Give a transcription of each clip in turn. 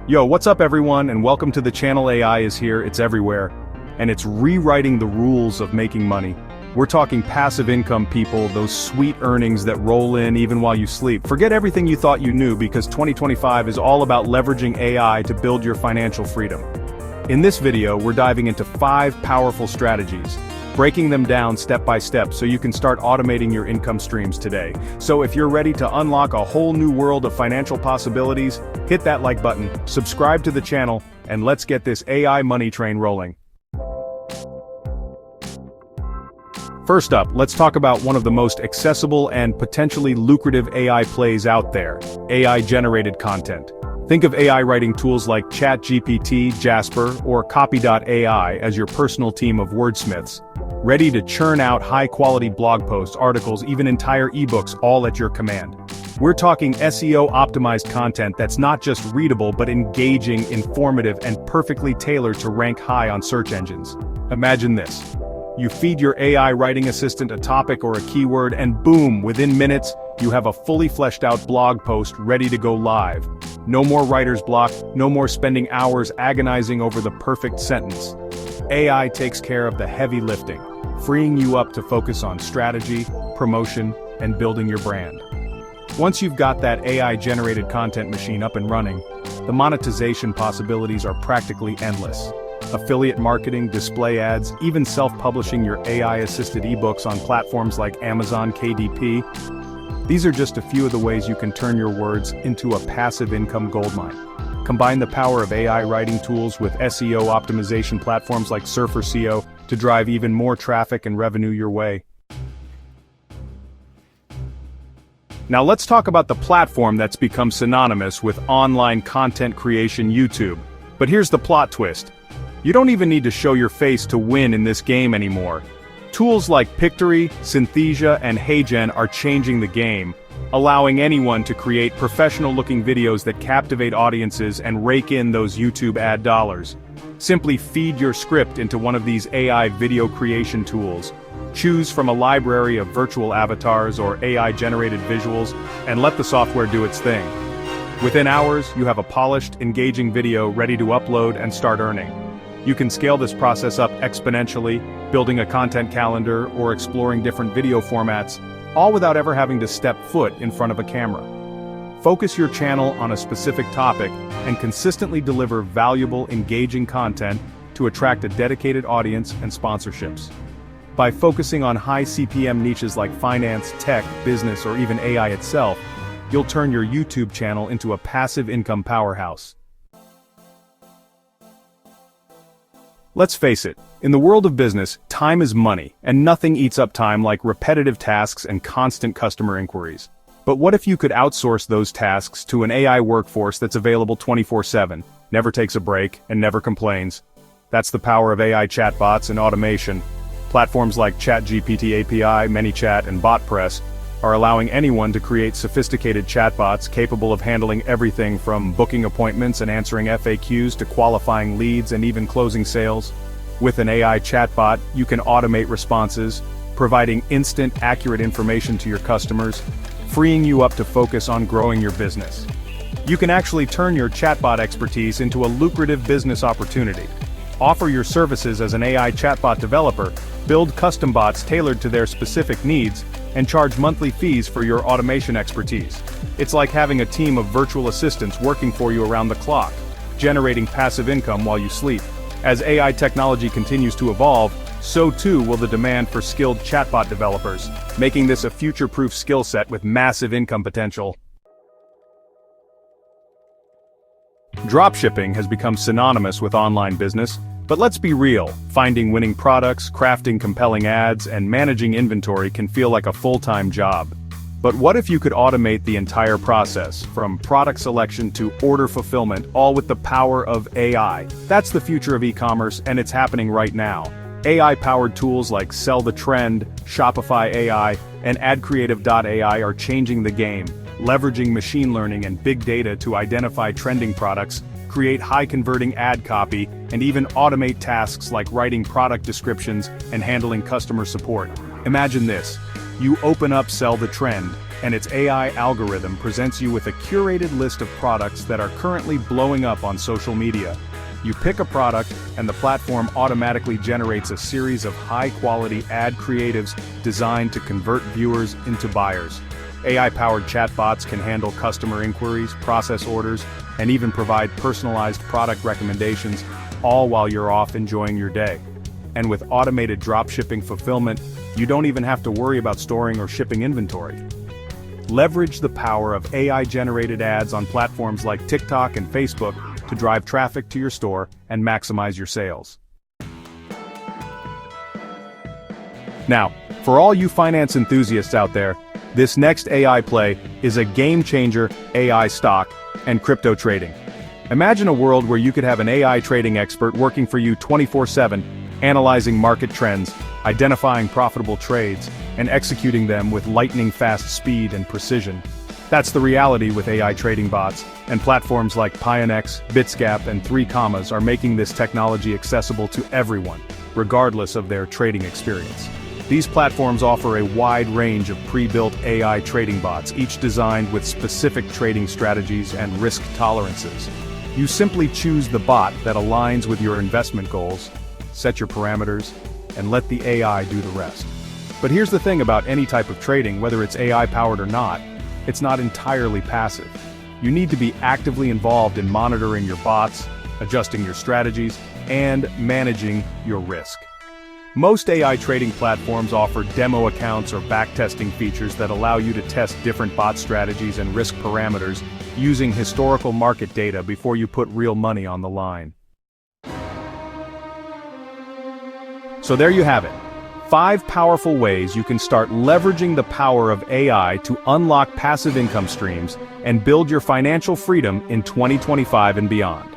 Yo, what's up everyone, and welcome to the channel. AI is here, it's everywhere, and it's rewriting the rules of making money. We're talking passive income, people, those sweet earnings that roll in even while you sleep. Forget everything you thought you knew, because 2025 is all about leveraging AI to build your financial freedom. In this video, we're diving into 5 powerful strategies, breaking them down step by step so you can start automating your income streams today. So if you're ready to unlock a whole new world of financial possibilities, hit that like button, subscribe to the channel, and let's get this AI money train rolling. First up, let's talk about one of the most accessible and potentially lucrative AI plays out there: AI-generated content. Think of AI writing tools like ChatGPT, Jasper, or Copy.ai as your personal team of wordsmiths, ready to churn out high-quality blog posts, articles, even entire ebooks, all at your command. We're talking SEO-optimized content that's not just readable but engaging, informative, and perfectly tailored to rank high on search engines. Imagine this. You feed your AI writing assistant a topic or a keyword, and boom, within minutes, you have a fully fleshed-out blog post ready to go live. No more writer's block, no more spending hours agonizing over the perfect sentence. AI takes care of the heavy lifting, freeing you up to focus on strategy, promotion, and building your brand. Once you've got that AI-generated content machine up and running, the monetization possibilities are practically endless. Affiliate marketing, display ads, even self-publishing your AI-assisted ebooks on platforms like Amazon KDP. These are just a few of the ways you can turn your words into a passive income goldmine. Combine the power of AI writing tools with SEO optimization platforms like Surfer SEO to drive even more traffic and revenue your way. Now let's talk about the platform that's become synonymous with online content creation: YouTube. But here's the plot twist. You don't even need to show your face to win in this game anymore. Tools like Pictory, Synthesia, and HeyGen are changing the game, allowing anyone to create professional-looking videos that captivate audiences and rake in those YouTube ad dollars. Simply feed your script into one of these AI video creation tools. Choose from a library of virtual avatars or AI-generated visuals, and let the software do its thing. Within hours, you have a polished, engaging video ready to upload and start earning. You can scale this process up exponentially, building a content calendar or exploring different video formats, all without ever having to step foot in front of a camera. Focus your channel on a specific topic and consistently deliver valuable, engaging content to attract a dedicated audience and sponsorships. By focusing on high CPM niches like finance, tech, business, or even AI itself, you'll turn your YouTube channel into a passive income powerhouse. Let's face it, in the world of business, time is money, and nothing eats up time like repetitive tasks and constant customer inquiries. But what if you could outsource those tasks to an AI workforce that's available 24/7, never takes a break, and never complains? That's the power of AI chatbots and automation. Platforms like ChatGPT API, ManyChat, and BotPress are allowing anyone to create sophisticated chatbots capable of handling everything from booking appointments and answering FAQs to qualifying leads and even closing sales. With an AI chatbot, you can automate responses, providing instant, accurate information to your customers, freeing you up to focus on growing your business. You can actually turn your chatbot expertise into a lucrative business opportunity. Offer your services as an AI chatbot developer, build custom bots tailored to their specific needs, and charge monthly fees for your automation expertise. It's like having a team of virtual assistants working for you around the clock, generating passive income while you sleep. As AI technology continues to evolve, so too will the demand for skilled chatbot developers, making this a future-proof skill set with massive income potential. Dropshipping has become synonymous with online business, but let's be real, finding winning products, crafting compelling ads, and managing inventory can feel like a full-time job. But what if you could automate the entire process, from product selection to order fulfillment, all with the power of AI? That's the future of e-commerce, and it's happening right now. AI-powered tools like Sell the Trend, Shopify AI, and AdCreative.ai are changing the game, leveraging machine learning and big data to identify trending products, create high-converting ad copy, and even automate tasks like writing product descriptions and handling customer support. Imagine this. You open up Sell the Trend, and its AI algorithm presents you with a curated list of products that are currently blowing up on social media. You pick a product, and the platform automatically generates a series of high-quality ad creatives designed to convert viewers into buyers. AI-powered chatbots can handle customer inquiries, process orders, and even provide personalized product recommendations, all while you're off enjoying your day. And with automated dropshipping fulfillment, you don't even have to worry about storing or shipping inventory. Leverage the power of AI-generated ads on platforms like TikTok and Facebook to drive traffic to your store and maximize your sales. Now, for all you finance enthusiasts out there, this next AI play is a game-changer: AI stock and crypto trading. Imagine a world where you could have an AI trading expert working for you 24/7, analyzing market trends, identifying profitable trades, and executing them with lightning-fast speed and precision. That's the reality with AI trading bots, and platforms like Pionex, Bitsgap, and 3 Commas are making this technology accessible to everyone, regardless of their trading experience. These platforms offer a wide range of pre-built AI trading bots, each designed with specific trading strategies and risk tolerances. You simply choose the bot that aligns with your investment goals, set your parameters, and let the AI do the rest. But here's the thing about any type of trading, whether it's AI-powered or not: it's not entirely passive. You need to be actively involved in monitoring your bots, adjusting your strategies, and managing your risk. Most AI trading platforms offer demo accounts or backtesting features that allow you to test different bot strategies and risk parameters using historical market data before you put real money on the line. So there you have it. 5 powerful ways you can start leveraging the power of AI to unlock passive income streams and build your financial freedom in 2025 and beyond.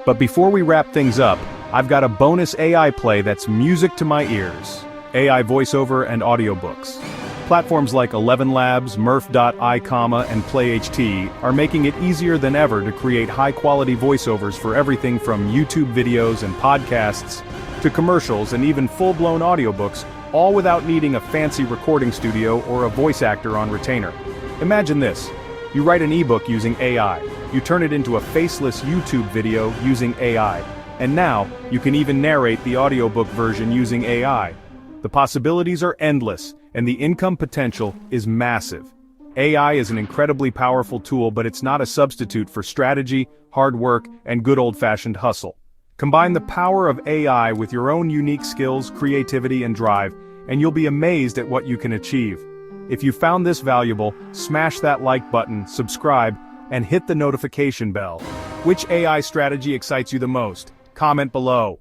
But before we wrap things up, I've got a bonus AI play that's music to my ears: AI Voiceover and Audiobooks. Platforms like 11 Labs, Murph.I, and PlayHT are making it easier than ever to create high-quality voiceovers for everything from YouTube videos and podcasts to commercials and even full-blown audiobooks, all without needing a fancy recording studio or a voice actor on retainer. Imagine this: you write an ebook using AI, you turn it into a faceless YouTube video using AI, and now you can even narrate the audiobook version using AI. The possibilities are endless, and the income potential is massive. AI is an incredibly powerful tool, but it's not a substitute for strategy, hard work, and good old-fashioned hustle. Combine the power of AI with your own unique skills, creativity, and drive, and you'll be amazed at what you can achieve. If you found this valuable, smash that like button, subscribe, and hit the notification bell. Which AI strategy excites you the most? Comment below.